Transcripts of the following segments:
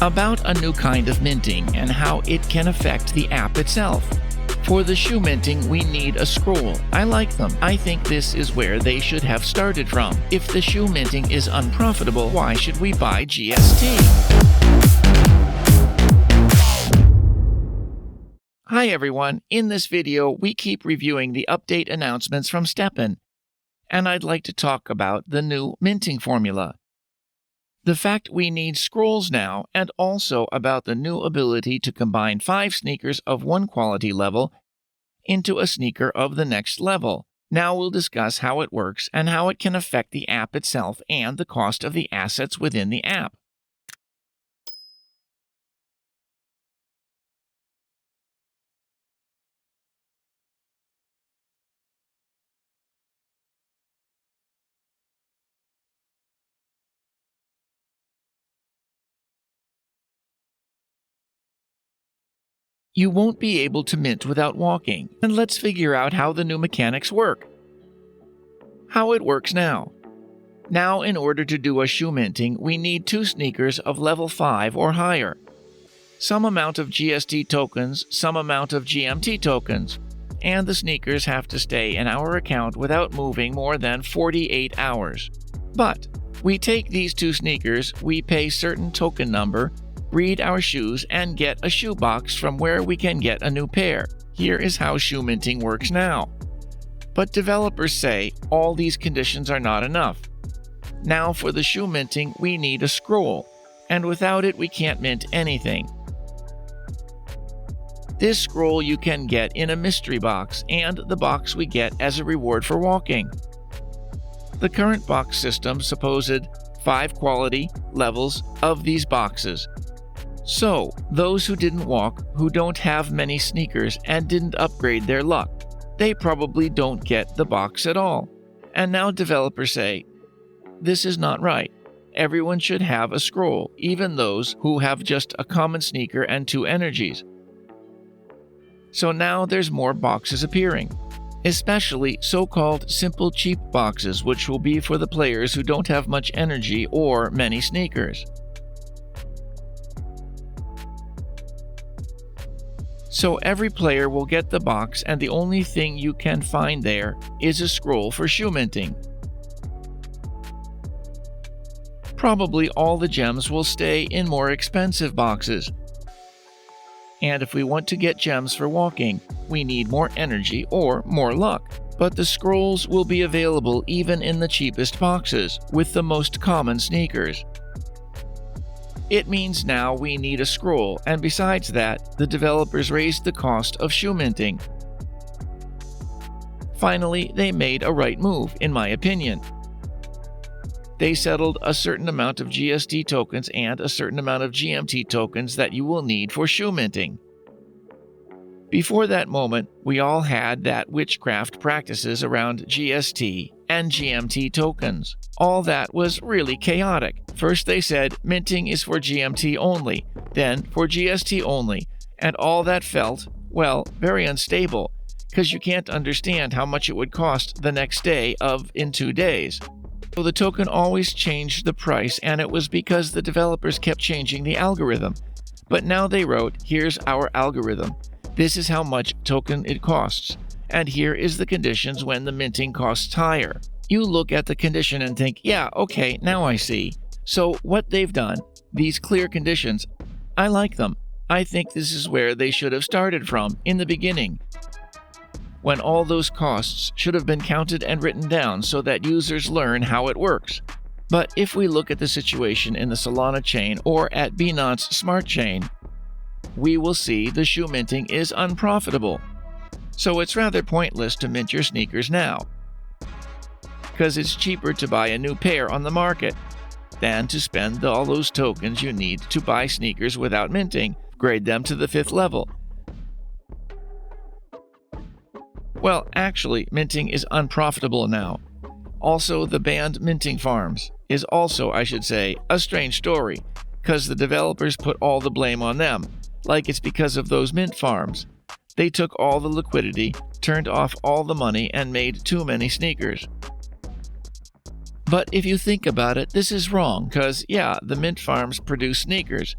About a new kind of minting and how it can affect the app itself. For the shoe minting, we need a scroll. I like them. I think this is where they should have started from. If the shoe minting is unprofitable, why should we buy GST? Hi everyone, in this video we keep reviewing the update announcements from STEPN, and I'd like to talk about the new minting formula. The fact we need scrolls now, and also about the new ability to combine 5 sneakers of one quality level into a sneaker of the next level. Now we'll discuss how it works and how it can affect the app itself and the cost of the assets within the app. You won't be able to mint without walking, and let's figure out how the new mechanics work. How it works now. Now, in order to do a shoe minting, we need 2 sneakers of level 5 or higher, some amount of GST tokens, some amount of GMT tokens, and the sneakers have to stay in our account without moving more than 48 hours. But we take these 2 sneakers, we pay certain token number, read our shoes, and get a shoe box from where we can get a new pair. Here is how shoe minting works now. But developers say all these conditions are not enough. Now for the shoe minting, we need a scroll, and without it we can't mint anything. This scroll you can get in a mystery box, and the box we get as a reward for walking. The current box system supposed 5 quality levels of these boxes. So, those who didn't walk, who don't have many sneakers and didn't upgrade their luck, they probably don't get the box at all. And now developers say, this is not right. Everyone should have a scroll, even those who have just a common sneaker and 2 energies. So now there's more boxes appearing, especially so-called simple cheap boxes, which will be for the players who don't have much energy or many sneakers. So every player will get the box, and the only thing you can find there is a scroll for shoe minting. Probably all the gems will stay in more expensive boxes. And if we want to get gems for walking, we need more energy or more luck. But the scrolls will be available even in the cheapest boxes, with the most common sneakers. It means now we need a scroll, and besides that, the developers raised the cost of shoe minting. Finally, they made a right move, in my opinion. They settled a certain amount of GST tokens and a certain amount of GMT tokens that you will need for shoe minting. Before that moment, we all had that witchcraft practices around GST and GMT tokens. All that was really chaotic. First they said minting is for GMT only, then for GST only, and all that felt, well, very unstable, because you can't understand how much it would cost the next day in 2 days. So the token always changed the price, and it was because the developers kept changing the algorithm. But now they wrote, here's our algorithm. This is how much token it costs, and here is the conditions when the minting costs higher. You look at the condition and think, yeah, okay, now I see. So what they've done, these clear conditions, I like them. I think this is where they should have started from, in the beginning, when all those costs should have been counted and written down so that users learn how it works. But if we look at the situation in the Solana chain or at Binance Smart Chain, we will see the shoe minting is unprofitable. So it's rather pointless to mint your sneakers now, because it's cheaper to buy a new pair on the market than to spend all those tokens you need to buy sneakers without minting, grade them to the 5th level. Well, actually, minting is unprofitable now. Also, the banned minting farms is also, I should say, a strange story, because the developers put all the blame on them, like it's because of those mint farms. They took all the liquidity, turned off all the money, and made too many sneakers. But if you think about it, this is wrong, because yeah, the mint farms produce sneakers,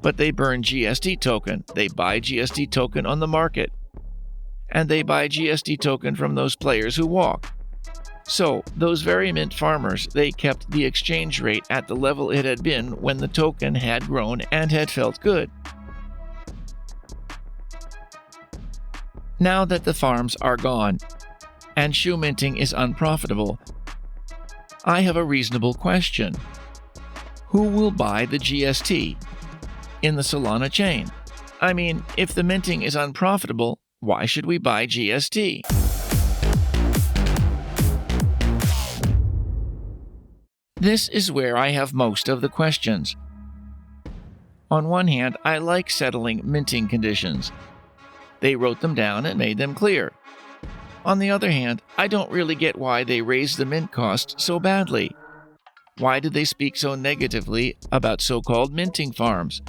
but they burn GST token. They buy GST token on the market. And they buy GST token from those players who walk. So, those very mint farmers, they kept the exchange rate at the level it had been when the token had grown and had felt good. Now that the farms are gone, and shoe minting is unprofitable, I have a reasonable question. Who will buy the GST in the Solana chain? I mean, if the minting is unprofitable, why should we buy GST? This is where I have most of the questions. On one hand, I like settling minting conditions. They wrote them down and made them clear. On the other hand, I don't really get why they raised the mint cost so badly. Why did they speak so negatively about so-called minting farms?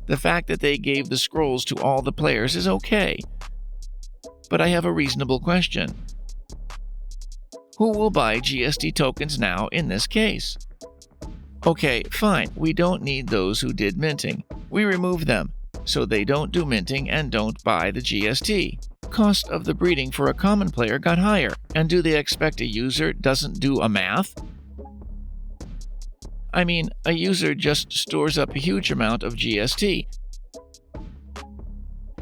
The fact that they gave the scrolls to all the players is okay. But I have a reasonable question. Who will buy GST tokens now in this case? Okay, fine, we don't need those who did minting. We remove them, so they don't do minting and don't buy the GST. Cost of the breeding for a common player got higher, and do they expect a user doesn't do a math? I mean, a user just stores up a huge amount of GST,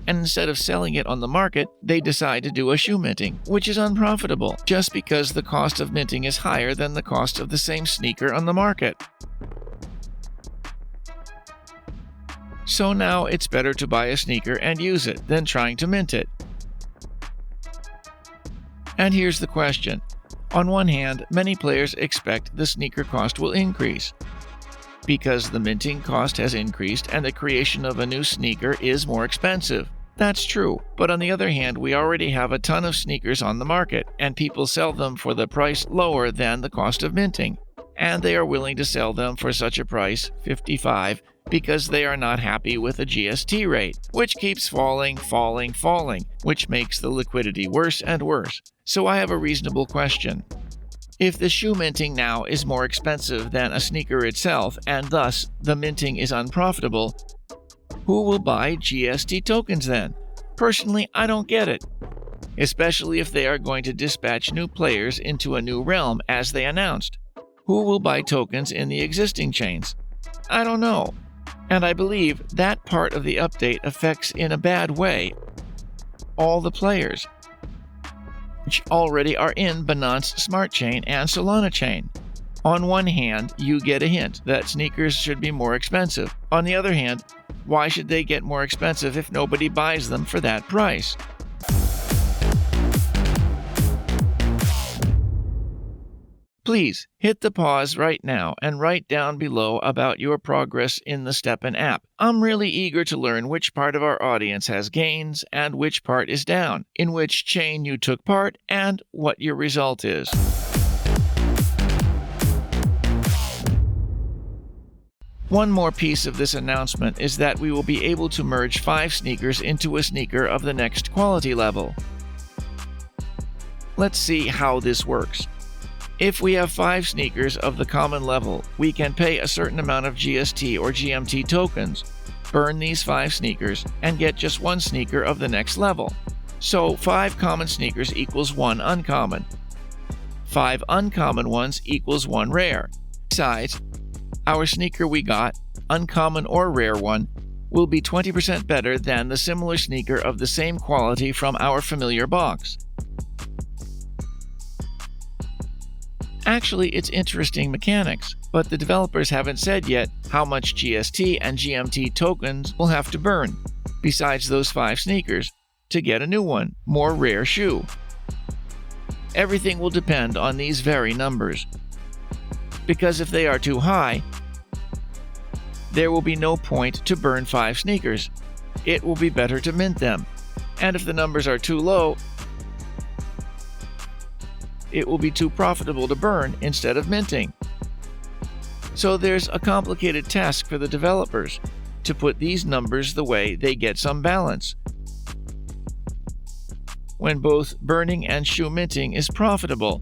and instead of selling it on the market, they decide to do a shoe minting, which is unprofitable, just because the cost of minting is higher than the cost of the same sneaker on the market. So now it's better to buy a sneaker and use it than trying to mint it. And here's the question. On one hand, many players expect the sneaker cost will increase, because the minting cost has increased and the creation of a new sneaker is more expensive. That's true, but on the other hand, we already have a ton of sneakers on the market, and people sell them for the price lower than the cost of minting. And they are willing to sell them for such a price, 55, because they are not happy with the GST rate, which keeps falling, which makes the liquidity worse and worse. So I have a reasonable question. If the shoe minting now is more expensive than a sneaker itself, and thus the minting is unprofitable, who will buy GST tokens then? Personally, I don't get it. Especially if they are going to dispatch new players into a new realm as they announced. Who will buy tokens in the existing chains? I don't know. And I believe that part of the update affects in a bad way all the players, which already are in Binance Smart Chain and Solana Chain. On one hand, you get a hint that sneakers should be more expensive. On the other hand, why should they get more expensive if nobody buys them for that price? Please hit the pause right now and write down below about your progress in the STEPN app. I'm really eager to learn which part of our audience has gains and which part is down, in which chain you took part, and what your result is. One more piece of this announcement is that we will be able to merge 5 sneakers into a sneaker of the next quality level. Let's see how this works. If we have 5 sneakers of the common level, we can pay a certain amount of GST or GMT tokens, burn these 5 sneakers, and get just 1 sneaker of the next level. So 5 common sneakers equals 1 uncommon. 5 uncommon ones equals 1 rare. Besides, our sneaker we got, uncommon or rare one, will be 20% better than the similar sneaker of the same quality from our familiar box. Actually, it's interesting mechanics, but the developers haven't said yet how much GST and GMT tokens will have to burn, besides those 5 sneakers, to get a new one, more rare shoe. Everything will depend on these very numbers. Because if they are too high, there will be no point to burn 5 sneakers. It will be better to mint them. And if the numbers are too low, it will be too profitable to burn instead of minting. So there's a complicated task for the developers to put these numbers the way they get some balance, when both burning and shoe minting is profitable.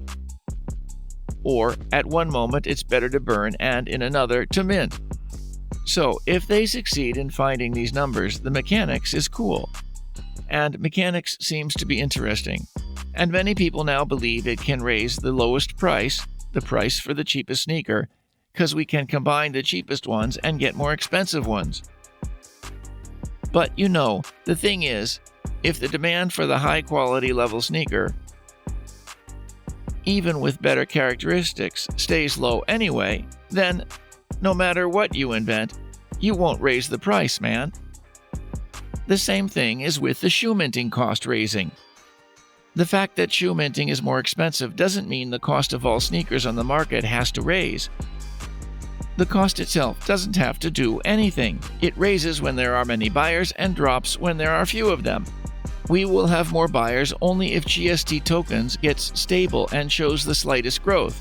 Or at one moment it's better to burn and in another to mint. So if they succeed in finding these numbers, the mechanics is cool. And mechanics seems to be interesting. And many people now believe it can raise the lowest price, the price for the cheapest sneaker, because we can combine the cheapest ones and get more expensive ones. But the thing is, if the demand for the high quality level sneaker, even with better characteristics, stays low anyway, then no matter what you invent, you won't raise the price, man. The same thing is with the shoe minting cost raising. The fact that shoe minting is more expensive doesn't mean the cost of all sneakers on the market has to raise. The cost itself doesn't have to do anything. It raises when there are many buyers and drops when there are few of them. We will have more buyers only if GST tokens gets stable and shows the slightest growth.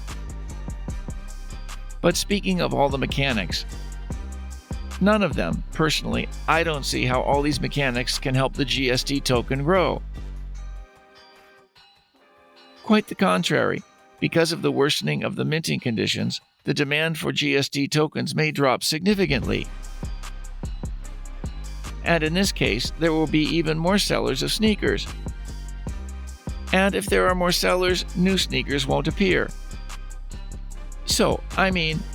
But speaking of all the mechanics, none of them, personally, I don't see how all these mechanics can help the GST token grow. Quite the contrary. Because of the worsening of the minting conditions, the demand for GST tokens may drop significantly. And in this case, there will be even more sellers of sneakers. And if there are more sellers, new sneakers won't appear. So,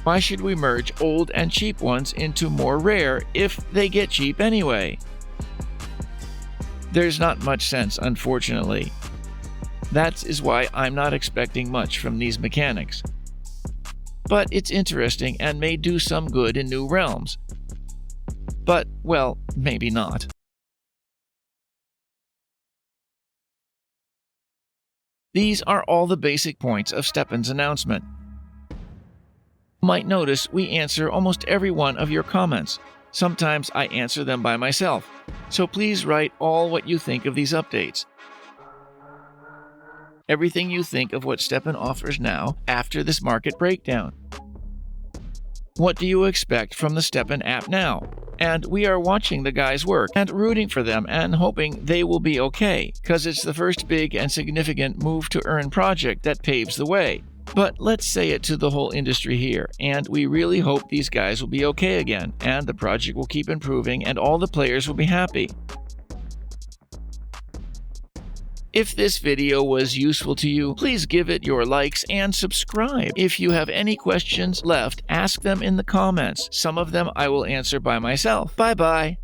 why should we merge old and cheap ones into more rare if they get cheap anyway? There's not much sense, unfortunately. That is why I'm not expecting much from these mechanics. But it's interesting and may do some good in new realms. But, well, maybe not. These are all the basic points of STEPN's announcement. You might notice we answer almost every one of your comments. Sometimes I answer them by myself, so please write all what you think of these updates. Everything you think of what STEPN offers now after this market breakdown. What do you expect from the STEPN app now? And we are watching the guys work and rooting for them and hoping they will be okay, because it's the first big and significant move to earn project that paves the way. But let's say it to the whole industry here, and we really hope these guys will be okay again, and the project will keep improving and all the players will be happy. If this video was useful to you, please give it your likes and subscribe. If you have any questions left, ask them in the comments. Some of them I will answer by myself. Bye-bye.